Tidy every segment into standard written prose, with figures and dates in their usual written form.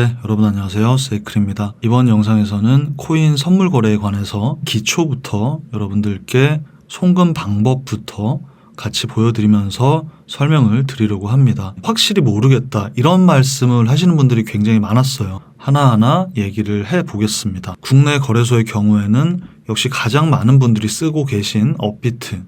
네, 여러분 안녕하세요. 세이클입니다. 이번 영상에서는 코인 선물 거래에 관해서 기초부터 여러분들께 송금 방법부터 같이 보여드리면서 설명을 드리려고 합니다. 확실히 모르겠다 이런 말씀을 하시는 분들이 굉장히 많았어요. 하나하나 얘기를 해보겠습니다. 국내 거래소의 경우에는 역시 가장 많은 분들이 쓰고 계신 업비트,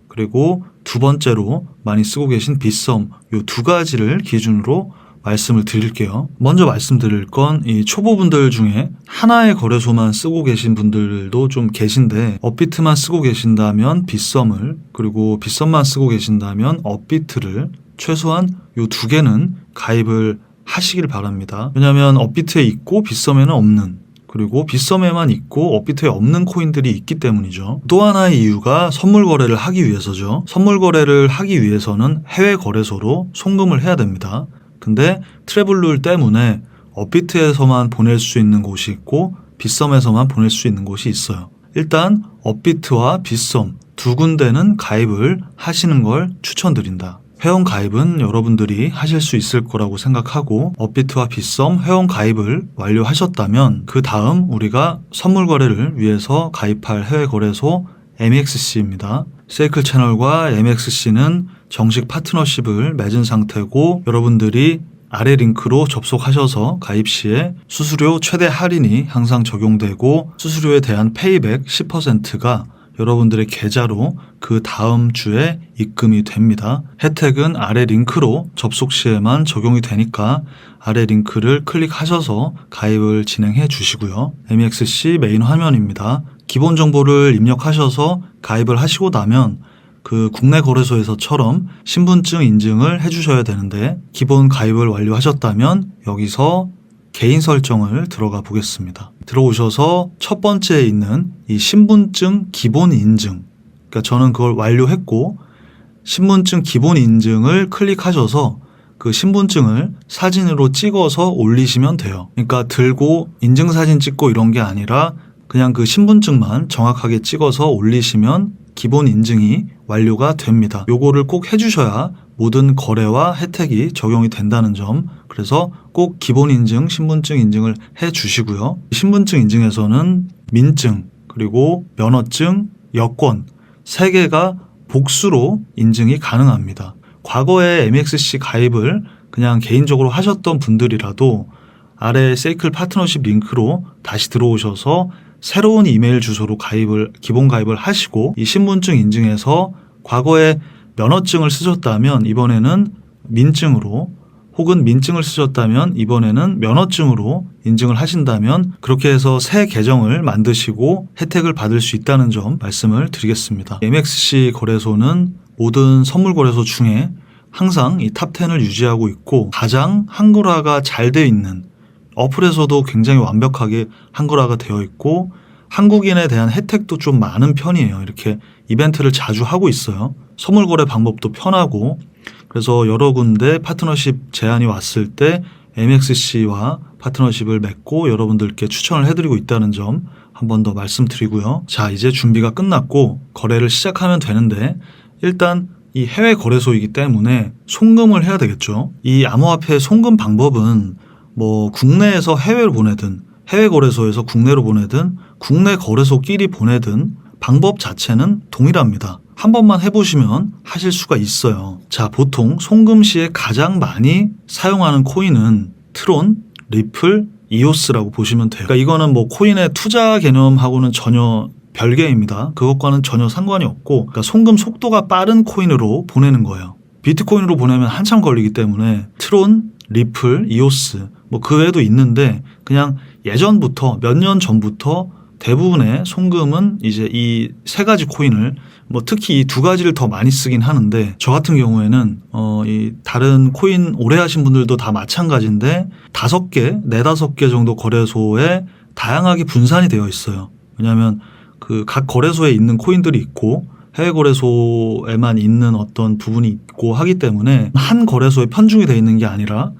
그리고 두 번째로 많이 쓰고 계신 빗썸, 이 두 가지를 기준으로 말씀을 드릴게요. 먼저 말씀드릴 건 이 초보분들 중에 하나의 거래소만 쓰고 계신 분들도 좀 계신데, 업비트만 쓰고 계신다면 빗썸을, 그리고 빗썸만 쓰고 계신다면 업비트를 최소한 이 두 개는 가입을 하시길 바랍니다. 왜냐하면 업비트에 있고 빗썸에는 없는, 그리고 빗썸에만 있고 업비트에 없는 코인들이 있기 때문이죠. 또 하나의 이유가 선물 거래를 하기 위해서죠. 선물 거래를 하기 위해서는 해외 거래소로 송금을 해야 됩니다. 근데 트래블룰 때문에 업비트에서만 보낼 수 있는 곳이 있고 빗썸에서만 보낼 수 있는 곳이 있어요. 일단 업비트와 빗썸 두 군데는 가입을 하시는 걸 추천드린다. 회원 가입은 여러분들이 하실 수 있을 거라고 생각하고, 업비트와 빗썸 회원 가입을 완료하셨다면 그 다음 우리가 선물 거래를 위해서 가입할 해외 거래소 MXC입니다. 세이클 채널과 MXC는 정식 파트너십을 맺은 상태고, 여러분들이 아래 링크로 접속하셔서 가입 시에 수수료 최대 할인이 항상 적용되고, 수수료에 대한 페이백 10%가 여러분들의 계좌로 그 다음 주에 입금이 됩니다. 혜택은 아래 링크로 접속 시에만 적용이 되니까 아래 링크를 클릭하셔서 가입을 진행해 주시고요. MXC 메인 화면입니다. 기본 정보를 입력하셔서 가입을 하시고 나면 그 국내 거래소에서처럼 신분증 인증을 해주셔야 되는데, 기본 가입을 완료하셨다면 여기서 개인 설정을 들어가 보겠습니다. 들어오셔서 첫 번째에 있는 이 신분증 기본 인증, 그러니까 저는 그걸 완료했고 신분증 기본 인증을 클릭하셔서 그 신분증을 사진으로 찍어서 올리시면 돼요. 그러니까 들고 인증사진 찍고 이런 게 아니라 그냥 그 신분증만 정확하게 찍어서 올리시면 기본 인증이 완료가 됩니다. 요거를 꼭 해주셔야 모든 거래와 혜택이 적용이 된다는 점, 그래서 꼭 기본 인증, 신분증 인증을 해주시고요. 신분증 인증에서는 민증, 그리고 면허증, 여권 3개가 복수로 인증이 가능합니다. 과거에 MXC 가입을 그냥 개인적으로 하셨던 분들이라도 아래 세이클 파트너십 링크로 다시 들어오셔서 새로운 이메일 주소로 기본 가입을 하시고, 이 신분증 인증에서 과거에 면허증을 쓰셨다면 이번에는 민증으로, 혹은 민증을 쓰셨다면 이번에는 면허증으로 인증을 하신다면 그렇게 해서 새 계정을 만드시고 혜택을 받을 수 있다는 점 말씀을 드리겠습니다. MXC 거래소는 모든 선물 거래소 중에 항상 이 탑10을 유지하고 있고, 가장 한글화가 잘 되어 있는, 어플에서도 굉장히 완벽하게 한글화가 되어 있고 한국인에 대한 혜택도 좀 많은 편이에요. 이렇게 이벤트를 자주 하고 있어요. 선물 거래 방법도 편하고, 그래서 여러 군데 파트너십 제안이 왔을 때 MXC와 파트너십을 맺고 여러분들께 추천을 해드리고 있다는 점 한 번 더 말씀드리고요. 자, 이제 준비가 끝났고 거래를 시작하면 되는데, 일단 이 해외 거래소이기 때문에 송금을 해야 되겠죠. 이 암호화폐 송금 방법은 뭐 국내에서 해외로 보내든 해외 거래소에서 국내로 보내든 국내 거래소끼리 보내든 방법 자체는 동일합니다. 한 번만 해보시면 하실 수가 있어요. 자, 보통 송금 시에 가장 많이 사용하는 코인은 트론, 리플, 이오스라고 보시면 돼요. 그러니까 이거는 뭐 코인의 투자 개념하고는 전혀 별개입니다. 그것과는 전혀 상관이 없고, 그러니까 송금 속도가 빠른 코인으로 보내는 거예요. 비트코인으로 보내면 한참 걸리기 때문에 트론, 리플, 이오스 뭐 그 외에도 있는데, 그냥 예전부터 몇 년 전부터 대부분의 송금은 이제 이 3가지 코인을, 뭐 특히 이 2가지를 더 많이 쓰긴 하는데, 저 같은 경우에는 이 다른 코인 오래 하신 분들도 다 마찬가지인데 5개, 4-5개 정도 거래소에 다양하게 분산이 되어 있어요. 왜냐하면 그 각 거래소에 있는 코인들이 있고 해외 거래소에만 있는 어떤 부분이 있고 하기 때문에 한 거래소에 편중이 되어 있는 게 아니라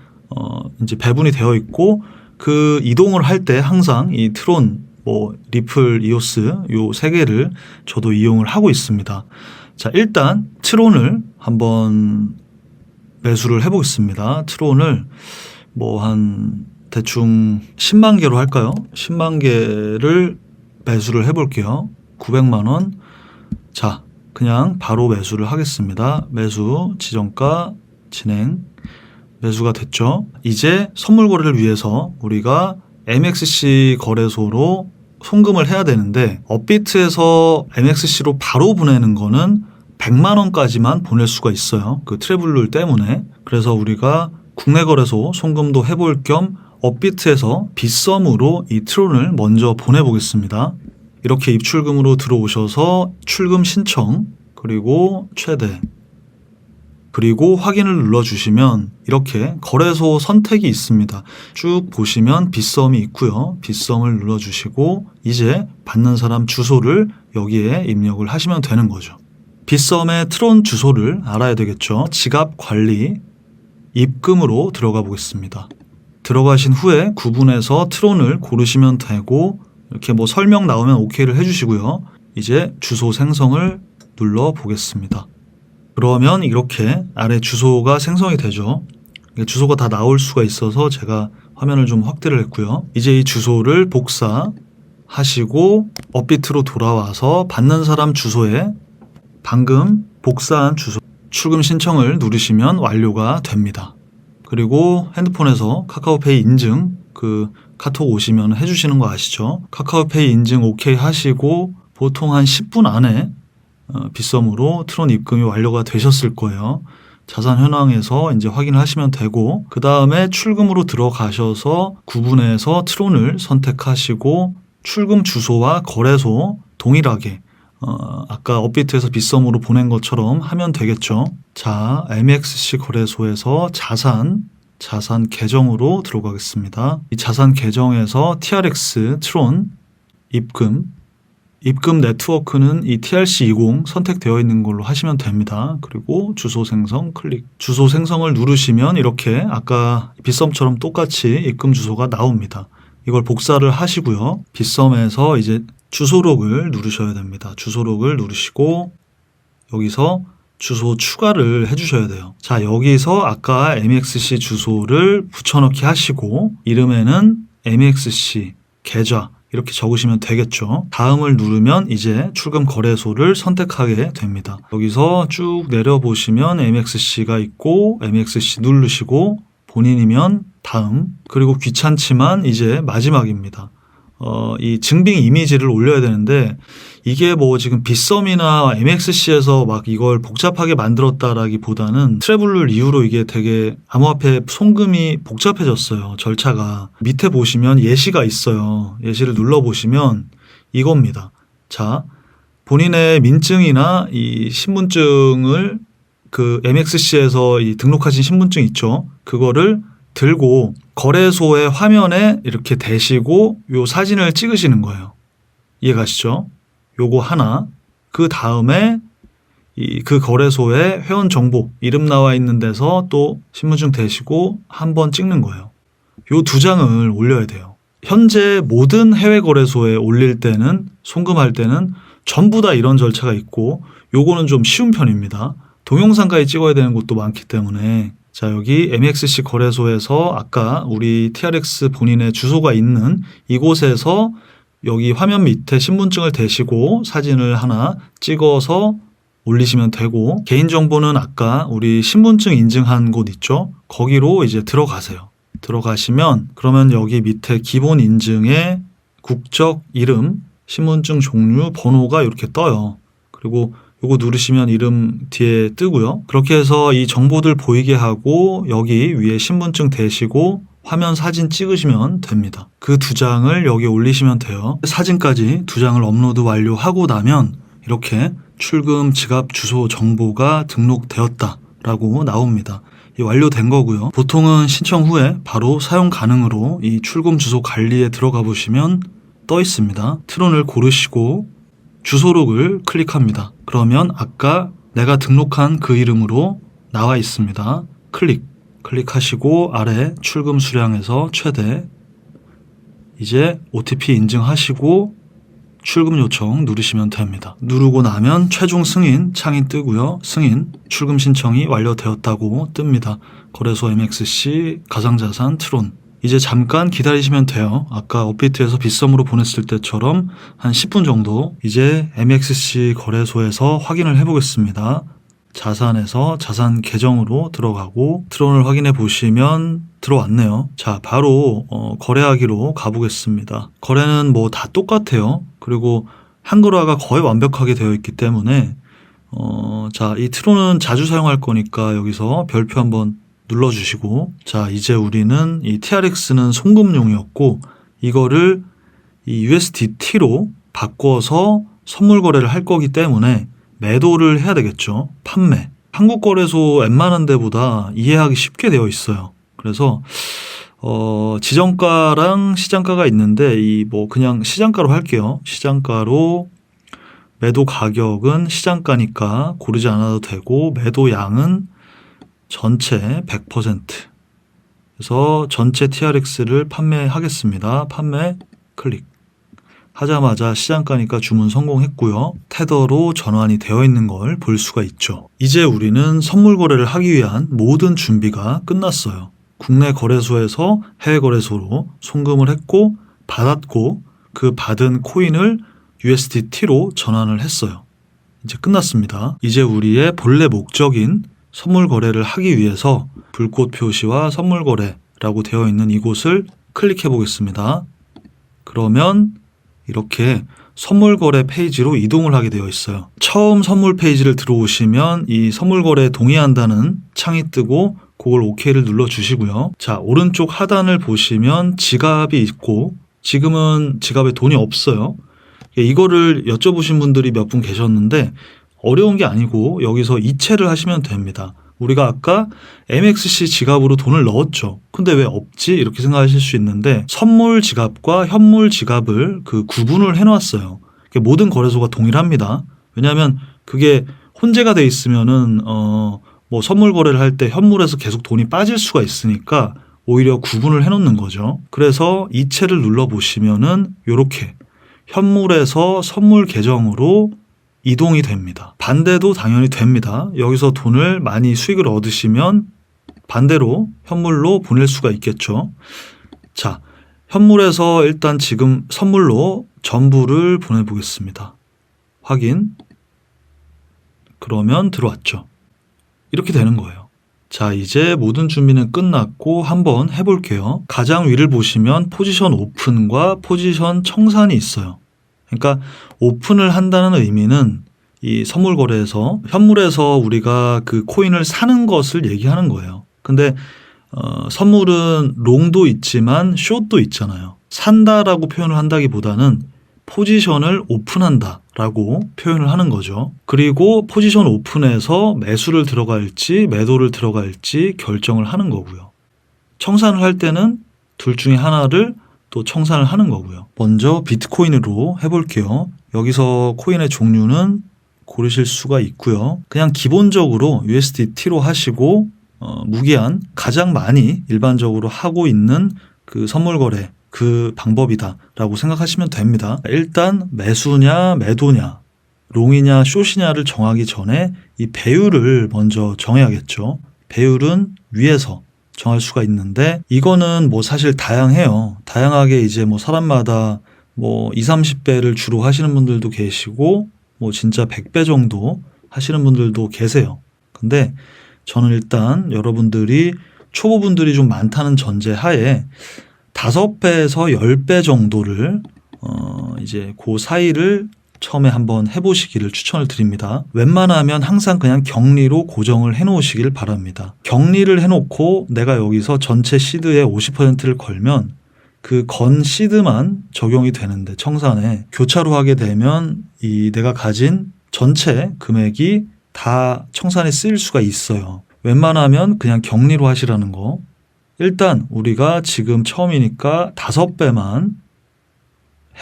이제 배분이 되어 있고, 그 이동을 할 때 항상 이 트론, 뭐 리플, 이오스 요 3개를 저도 이용을 하고 있습니다. 자, 일단 트론을 한번 매수를 해보겠습니다. 트론을 뭐 한 대충 10만 개로 할까요? 10만 개를 매수를 해볼게요. 900만 원. 자, 그냥 바로 매수를 하겠습니다. 매수, 지정가, 진행. 매수가 됐죠. 이제 선물 거래를 위해서 우리가 MXC 거래소로 송금을 해야 되는데 업비트에서 MXC로 바로 보내는 거는 100만 원까지만 보낼 수가 있어요. 그 트래블룰 때문에. 그래서 우리가 국내 거래소 송금도 해볼 겸 업비트에서 빗썸으로 이 트론을 먼저 보내보겠습니다. 이렇게 입출금으로 들어오셔서 출금 신청, 그리고 최대, 그리고 확인을 눌러주시면 이렇게 거래소 선택이 있습니다. 쭉 보시면 빗썸이 있고요. 빗썸을 눌러주시고 이제 받는 사람 주소를 여기에 입력을 하시면 되는 거죠. 빗썸의 트론 주소를 알아야 되겠죠. 지갑 관리, 입금으로 들어가 보겠습니다. 들어가신 후에 구분해서 트론을 고르시면 되고 이렇게 뭐 설명 나오면 OK를 해주시고요. 이제 주소 생성을 눌러 보겠습니다. 그러면 이렇게 아래 주소가 생성이 되죠. 주소가 다 나올 수가 있어서 제가 화면을 좀 확대를 했고요. 이제 이 주소를 복사하시고 업비트로 돌아와서 받는 사람 주소에 방금 복사한 주소 출금 신청을 누르시면 완료가 됩니다. 그리고 핸드폰에서 카카오페이 인증 카톡 오시면 해주시는 거 아시죠? 카카오페이 인증 OK 하시고 보통 한 10분 안에 빗썸으로 트론 입금이 완료가 되셨을 거예요. 자산 현황에서 이제 확인을 하시면 되고 그 다음에 출금으로 들어가셔서 구분해서 트론을 선택하시고 출금 주소와 거래소 동일하게 아까 업비트에서 빗썸으로 보낸 것처럼 하면 되겠죠. 자, MXC 거래소에서 자산 계정으로 들어가겠습니다. 이 자산 계정에서 TRX 트론 입금 네트워크는 이 TRC20 선택되어 있는 걸로 하시면 됩니다. 그리고 주소 생성 클릭. 주소 생성을 누르시면 이렇게 아까 빗썸처럼 똑같이 입금 주소가 나옵니다. 이걸 복사를 하시고요. 빗썸에서 이제 주소록을 누르셔야 됩니다. 주소록을 누르시고 여기서 주소 추가를 해주셔야 돼요. 자, 여기서 아까 MXC 주소를 붙여넣기 하시고 이름에는 MXC 계좌 이렇게 적으시면 되겠죠. 다음을 누르면 이제 출금 거래소를 선택하게 됩니다. 여기서 쭉 내려보시면 MXC가 있고 MXC 누르시고 본인이면 다음, 그리고 귀찮지만 이제 마지막입니다. 이 증빙 이미지를 올려야 되는데 이게 뭐 지금 빗썸이나 MXC에서 막 이걸 복잡하게 만들었다라기보다는 트래블룰 이후로 이게 되게 암호화폐 송금이 복잡해졌어요. 절차가. 밑에 보시면 예시가 있어요. 예시를 눌러보시면 이겁니다. 자, 본인의 민증이나 이 신분증을 그 MXC에서 이 등록하신 신분증 있죠. 그거를 들고 거래소의 화면에 이렇게 대시고 요 사진을 찍으시는 거예요. 이해가시죠? 요거 하나. 그 다음에 그 거래소의 회원 정보 이름 나와 있는 데서 또 신분증 대시고 한번 찍는 거예요. 요 2장을 올려야 돼요. 현재 모든 해외 거래소에 올릴 때는 송금할 때는 전부 다 이런 절차가 있고 요거는 좀 쉬운 편입니다. 동영상까지 찍어야 되는 곳도 많기 때문에 자, 여기 MXC 거래소에서 아까 우리 TRX 본인의 주소가 있는 이곳에서 여기 화면 밑에 신분증을 대시고 사진을 하나 찍어서 올리시면 되고 개인정보는 아까 우리 신분증 인증한 곳 있죠? 거기로 이제 들어가세요. 들어가시면 그러면 여기 밑에 기본 인증에 국적, 이름, 신분증 종류, 번호가 이렇게 떠요. 그리고 요거 누르시면 이름 뒤에 뜨고요. 그렇게 해서 이 정보들 보이게 하고 여기 위에 신분증 대시고 화면 사진 찍으시면 됩니다. 그 2장을 여기 올리시면 돼요. 사진까지 2장을 업로드 완료하고 나면 이렇게 출금 지갑 주소 정보가 등록되었다라고 나옵니다. 완료된 거고요. 보통은 신청 후에 바로 사용 가능으로 이 출금 주소 관리에 들어가 보시면 떠 있습니다. 트론을 고르시고 주소록을 클릭합니다. 그러면 아까 내가 등록한 그 이름으로 나와 있습니다. 클릭하시고 아래 출금 수량에서 최대 이제 OTP 인증하시고 출금 요청 누르시면 됩니다. 누르고 나면 최종 승인 창이 뜨고요. 승인 출금 신청이 완료되었다고 뜹니다. 거래소 MXC 가상자산 트론 이제 잠깐 기다리시면 돼요. 아까 업비트에서 빗썸으로 보냈을 때처럼 한 10분 정도 이제 MXC 거래소에서 확인을 해보겠습니다. 자산에서 자산 계정으로 들어가고 트론을 확인해 보시면 들어왔네요. 자, 바로 거래하기로 가보겠습니다. 거래는 뭐 다 똑같아요. 그리고 한글화가 거의 완벽하게 되어 있기 때문에 자, 이 트론은 자주 사용할 거니까 여기서 별표 한번 눌러주시고, 자, 이제 우리는 이 TRX는 송금용이었고 이거를 이 USDT로 바꿔서 선물 거래를 할 거기 때문에 매도를 해야 되겠죠. 판매. 한국 거래소 웬만한 데보다 이해하기 쉽게 되어 있어요. 그래서 지정가랑 시장가가 있는데 이 뭐 그냥 시장가로 할게요. 시장가로 매도 가격은 시장가니까 고르지 않아도 되고, 매도 양은 전체 100%. 그래서 전체 TRX를 판매하겠습니다. 판매 클릭. 하자마자 시장가니까 주문 성공했고요. 테더로 전환이 되어 있는 걸 볼 수가 있죠. 이제 우리는 선물 거래를 하기 위한 모든 준비가 끝났어요. 국내 거래소에서 해외 거래소로 송금을 했고 받았고, 그 받은 코인을 USDT로 전환을 했어요. 이제 끝났습니다. 이제 우리의 본래 목적인 선물 거래를 하기 위해서 불꽃 표시와 선물 거래라고 되어 있는 이곳을 클릭해 보겠습니다. 그러면 이렇게 선물 거래 페이지로 이동을 하게 되어 있어요. 처음 선물 페이지를 들어오시면 이 선물 거래에 동의한다는 창이 뜨고 그걸 OK를 눌러 주시고요. 자, 오른쪽 하단을 보시면 지갑이 있고 지금은 지갑에 돈이 없어요. 이거를 여쭤보신 분들이 몇 분 계셨는데 어려운 게 아니고 여기서 이체를 하시면 됩니다. 우리가 아까 MXC 지갑으로 돈을 넣었죠. 근데 왜 없지? 이렇게 생각하실 수 있는데 선물 지갑과 현물 지갑을 그 구분을 해놨어요. 모든 거래소가 동일합니다. 왜냐하면 그게 혼재가 돼 있으면은 뭐 선물 거래를 할 때 현물에서 계속 돈이 빠질 수가 있으니까 오히려 구분을 해놓는 거죠. 그래서 이체를 눌러보시면은 이렇게 현물에서 선물 계정으로 이동이 됩니다. 반대도 당연히 됩니다. 여기서 돈을 많이 수익을 얻으시면 반대로 현물로 보낼 수가 있겠죠. 자, 현물에서 일단 지금 선물로 전부를 보내보겠습니다. 확인. 그러면 들어왔죠. 이렇게 되는 거예요. 자, 이제 모든 준비는 끝났고 한번 해볼게요. 가장 위를 보시면 포지션 오픈과 포지션 청산이 있어요. 그러니까 오픈을 한다는 의미는 이 선물 거래에서 현물에서 우리가 그 코인을 사는 것을 얘기하는 거예요. 근데 선물은 롱도 있지만 숏도 있잖아요. 산다라고 표현을 한다기보다는 포지션을 오픈한다라고 표현을 하는 거죠. 그리고 포지션 오픈에서 매수를 들어갈지 매도를 들어갈지 결정을 하는 거고요. 청산을 할 때는 둘 중에 하나를 또 청산을 하는 거고요. 먼저 비트코인으로 해볼게요. 여기서 코인의 종류는 고르실 수가 있고요. 그냥 기본적으로 USDT로 하시고 무기한 가장 많이 일반적으로 하고 있는 그 선물 거래 그 방법이다라고 생각하시면 됩니다. 일단 매수냐 매도냐 롱이냐 숏이냐를 정하기 전에 이 배율을 먼저 정해야겠죠. 배율은 위에서 정할 수가 있는데 이거는 뭐 사실 다양해요. 다양하게 이제 뭐 사람마다 뭐 20, 30배를 주로 하시는 분들도 계시고 뭐 진짜 100배 정도 하시는 분들도 계세요. 근데 저는 일단 여러분들이 초보분들이 좀 많다는 전제 하에 5배에서 10배 정도를 이제 그 사이를 처음에 한번 해보시기를 추천을 드립니다. 웬만하면 항상 그냥 격리로 고정을 해놓으시길 바랍니다. 격리를 해놓고 내가 여기서 전체 시드의 50%를 걸면 그 건 시드만 적용이 되는데 청산에 교차로 하게 되면 이 내가 가진 전체 금액이 다 청산에 쓰일 수가 있어요. 웬만하면 그냥 격리로 하시라는 거. 일단 우리가 지금 처음이니까 5배만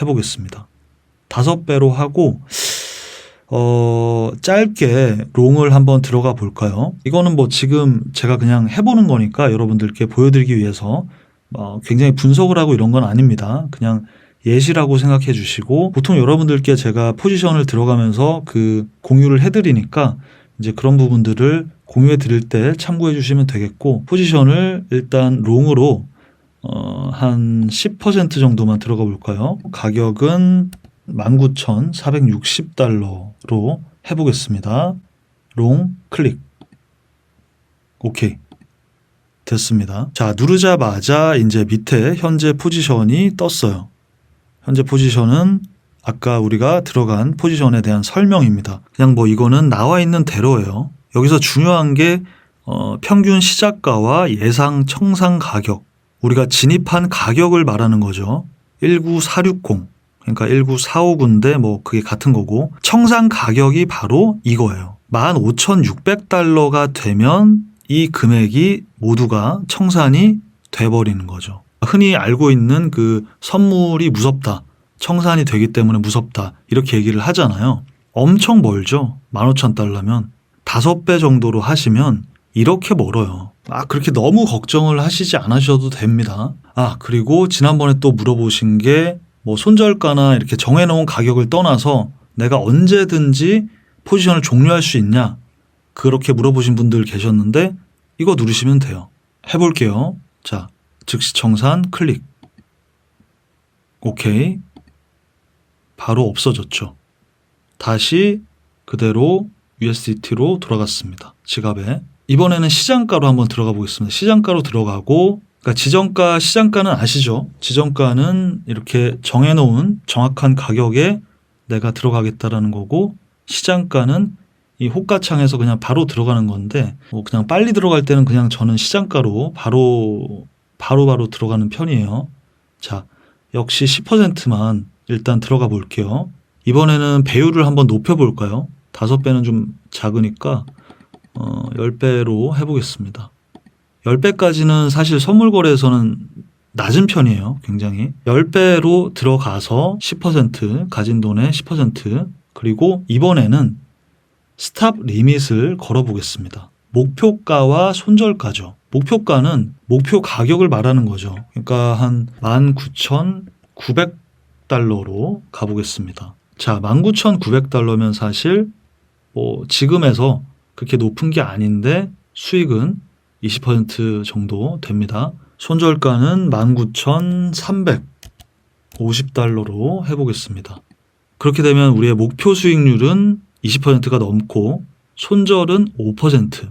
해보겠습니다. 5배로 하고 짧게 롱을 한번 들어가 볼까요? 이거는 뭐 지금 제가 그냥 해보는 거니까 여러분들께 보여드리기 위해서 굉장히 분석을 하고 이런 건 아닙니다. 그냥 예시라고 생각해 주시고 보통 여러분들께 제가 포지션을 들어가면서 그 공유를 해드리니까 이제 그런 부분들을 공유해 드릴 때 참고해 주시면 되겠고 포지션을 일단 롱으로 한 10% 정도만 들어가 볼까요? 가격은 19,460달러로 해보겠습니다. 롱 클릭. 오케이. 됐습니다. 자, 누르자마자 이제 밑에 현재 포지션이 떴어요. 현재 포지션은 아까 우리가 들어간 포지션에 대한 설명입니다. 그냥 뭐 이거는 나와 있는 대로예요. 여기서 중요한 게 평균 시작가와 예상 청산 가격. 우리가 진입한 가격을 말하는 거죠. 19460. 그러니까 19459인데 뭐 그게 같은 거고 청산 가격이 바로 이거예요. 15,600달러가 되면 이 금액이 모두가 청산이 돼버리는 거죠. 흔히 알고 있는 그 선물이 무섭다. 청산이 되기 때문에 무섭다. 이렇게 얘기를 하잖아요. 엄청 멀죠. 15,000달러면 5배 정도로 하시면 이렇게 멀어요. 그렇게 너무 걱정을 하시지 않으셔도 됩니다. 그리고 지난번에 또 물어보신 게 뭐 손절가나 이렇게 정해놓은 가격을 떠나서 내가 언제든지 포지션을 종료할 수 있냐? 그렇게 물어보신 분들 계셨는데 이거 누르시면 돼요. 해볼게요. 자, 즉시 청산 클릭. 오케이. 바로 없어졌죠. 다시 그대로 USDT로 돌아갔습니다. 지갑에. 이번에는 시장가로 한번 들어가 보겠습니다. 시장가로 들어가고 그러니까 지정가, 시장가는 아시죠? 지정가는 이렇게 정해놓은 정확한 가격에 내가 들어가겠다라는 거고 시장가는 이 호가창에서 그냥 바로 들어가는 건데 뭐 그냥 빨리 들어갈 때는 그냥 저는 시장가로 바로 들어가는 편이에요. 자, 역시 10%만 일단 들어가 볼게요. 이번에는 배율을 한번 높여볼까요? 5배는 좀 작으니까 10배로 해보겠습니다. 10배까지는 사실 선물 거래에서는 낮은 편이에요. 굉장히. 10배로 들어가서 10% 가진 돈의 10% 그리고 이번에는 스탑 리밋을 걸어보겠습니다. 목표가와 손절가죠. 목표가는 목표 가격을 말하는 거죠. 그러니까 한 19,900달러로 가보겠습니다. 자, 19,900달러면 사실 뭐 지금에서 그렇게 높은 게 아닌데 수익은 20% 정도 됩니다. 손절가는 19,350달러로 해보겠습니다. 그렇게 되면 우리의 목표 수익률은 20%가 넘고 손절은 5%.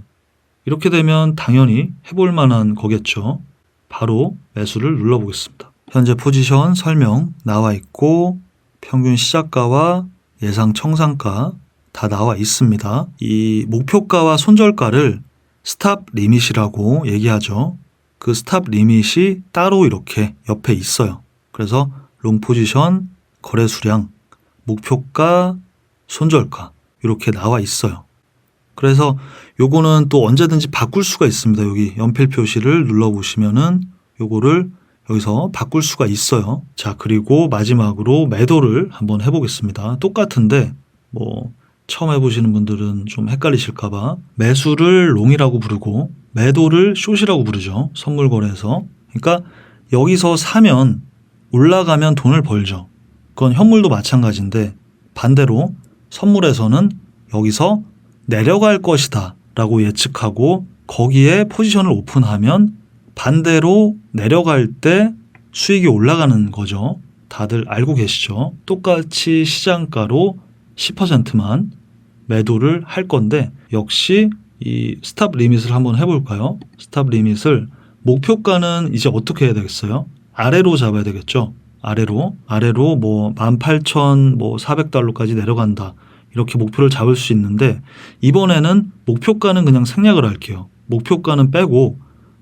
이렇게 되면 당연히 해볼 만한 거겠죠. 바로 매수를 눌러보겠습니다. 현재 포지션 설명 나와 있고 평균 시작가와 예상 청산가 다 나와 있습니다. 이 목표가와 손절가를 스탑 리밋이라고 얘기하죠. 그 스탑 리밋이 따로 이렇게 옆에 있어요. 그래서 롱 포지션, 거래 수량, 목표가, 손절가 이렇게 나와 있어요. 그래서 요거는 또 언제든지 바꿀 수가 있습니다. 여기 연필 표시를 눌러보시면은 요거를 여기서 바꿀 수가 있어요. 자, 그리고 마지막으로 매도를 한번 해보겠습니다. 똑같은데 뭐 처음 해보시는 분들은 좀 헷갈리실까봐 매수를 롱이라고 부르고 매도를 숏이라고 부르죠. 선물 거래에서. 그러니까 여기서 사면 올라가면 돈을 벌죠. 그건 현물도 마찬가지인데 반대로 선물에서는 여기서 내려갈 것이다 라고 예측하고 거기에 포지션을 오픈하면 반대로 내려갈 때 수익이 올라가는 거죠. 다들 알고 계시죠? 똑같이 시장가로 10%만 매도를 할 건데 역시 이 스탑 리밋을 한번 해볼까요? 스탑 리밋을 목표가는 이제 어떻게 해야 되겠어요? 아래로 잡아야 되겠죠? 아래로 뭐 18,400달러까지 내려간다. 이렇게 목표를 잡을 수 있는데 이번에는 목표가는 그냥 생략을 할게요. 목표가는 빼고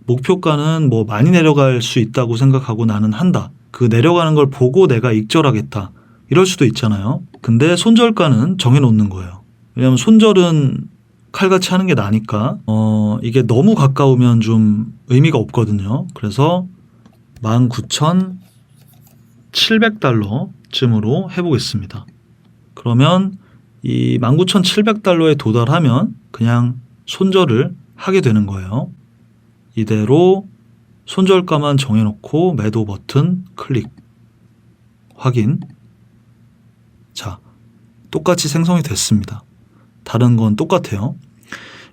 목표가는 뭐 많이 내려갈 수 있다고 생각하고 나는 한다. 그 내려가는 걸 보고 내가 익절하겠다. 이럴 수도 있잖아요. 근데 손절가는 정해놓는 거예요. 왜냐하면 손절은 칼같이 하는 게 나니까 이게 너무 가까우면 좀 의미가 없거든요. 그래서 19,700달러쯤으로 해보겠습니다. 그러면 이 19,700달러에 도달하면 그냥 손절을 하게 되는 거예요. 이대로 손절가만 정해놓고 매도 버튼 클릭 확인. 자, 똑같이 생성이 됐습니다. 다른 건 똑같아요.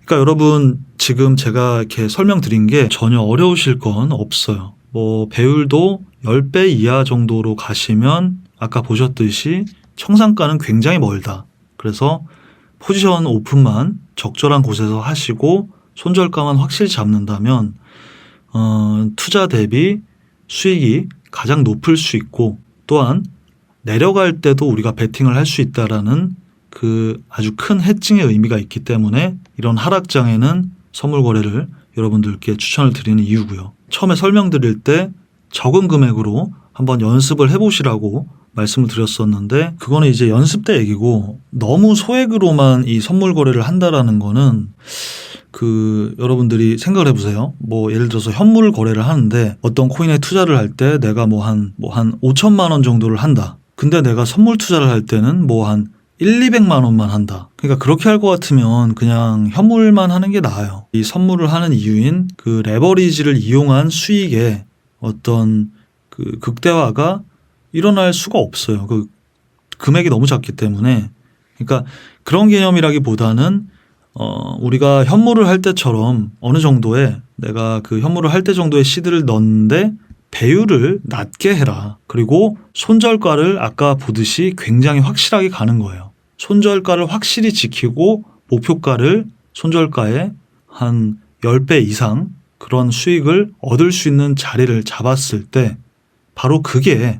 그러니까 여러분 지금 제가 이렇게 설명드린 게 전혀 어려우실 건 없어요. 뭐 배율도 10배 이하 정도로 가시면 아까 보셨듯이 청산가는 굉장히 멀다. 그래서 포지션 오픈만 적절한 곳에서 하시고 손절가만 확실히 잡는다면 투자 대비 수익이 가장 높을 수 있고, 또한 내려갈 때도 우리가 베팅을 할 수 있다라는 그 아주 큰 해칭의 의미가 있기 때문에 이런 하락장에는 선물 거래를 여러분들께 추천을 드리는 이유고요. 처음에 설명드릴 때 적은 금액으로 한번 연습을 해보시라고 말씀을 드렸었는데, 그거는 이제 연습 때 얘기고, 너무 소액으로만 이 선물 거래를 한다라는 거는 여러분들이 생각을 해보세요. 뭐 예를 들어서 현물 거래를 하는데 어떤 코인에 투자를 할 때 내가 한 5천만 원 정도를 한다. 근데 내가 선물 투자를 할 때는 한 200만 원만 한다. 그러니까 그렇게 할 것 같으면 그냥 현물만 하는 게 나아요. 이 선물을 하는 이유인 그 레버리지를 이용한 수익의 어떤 그 극대화가 일어날 수가 없어요. 그 금액이 너무 작기 때문에. 그러니까 그런 개념이라기보다는 우리가 현물을 할 때처럼 어느 정도의, 내가 그 현물을 할 때 정도의 시드를 넣는데 배율을 낮게 해라. 그리고 손절가를 아까 보듯이 굉장히 확실하게 가는 거예요. 손절가를 확실히 지키고 목표가를 손절가에 한 10배 이상 그런 수익을 얻을 수 있는 자리를 잡았을 때 바로 그게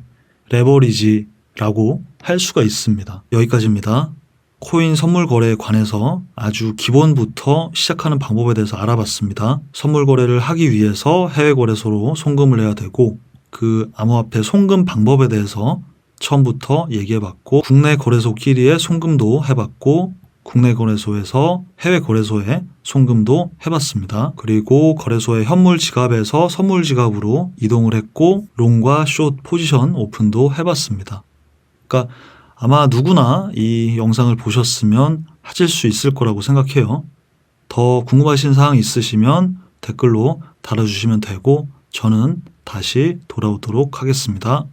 레버리지라고 할 수가 있습니다. 여기까지입니다. 코인 선물 거래에 관해서 아주 기본부터 시작하는 방법에 대해서 알아봤습니다. 선물 거래를 하기 위해서 해외 거래소로 송금을 해야 되고, 그 암호화폐 송금 방법에 대해서 처음부터 얘기해봤고, 국내 거래소끼리의 송금도 해봤고, 국내 거래소에서 해외 거래소에 송금도 해봤습니다. 그리고 거래소의 현물 지갑에서 선물 지갑으로 이동을 했고, 롱과 숏 포지션 오픈도 해봤습니다. 그러니까 아마 누구나 이 영상을 보셨으면 하실 수 있을 거라고 생각해요. 더 궁금하신 사항 있으시면 댓글로 달아주시면 되고, 저는 다시 돌아오도록 하겠습니다.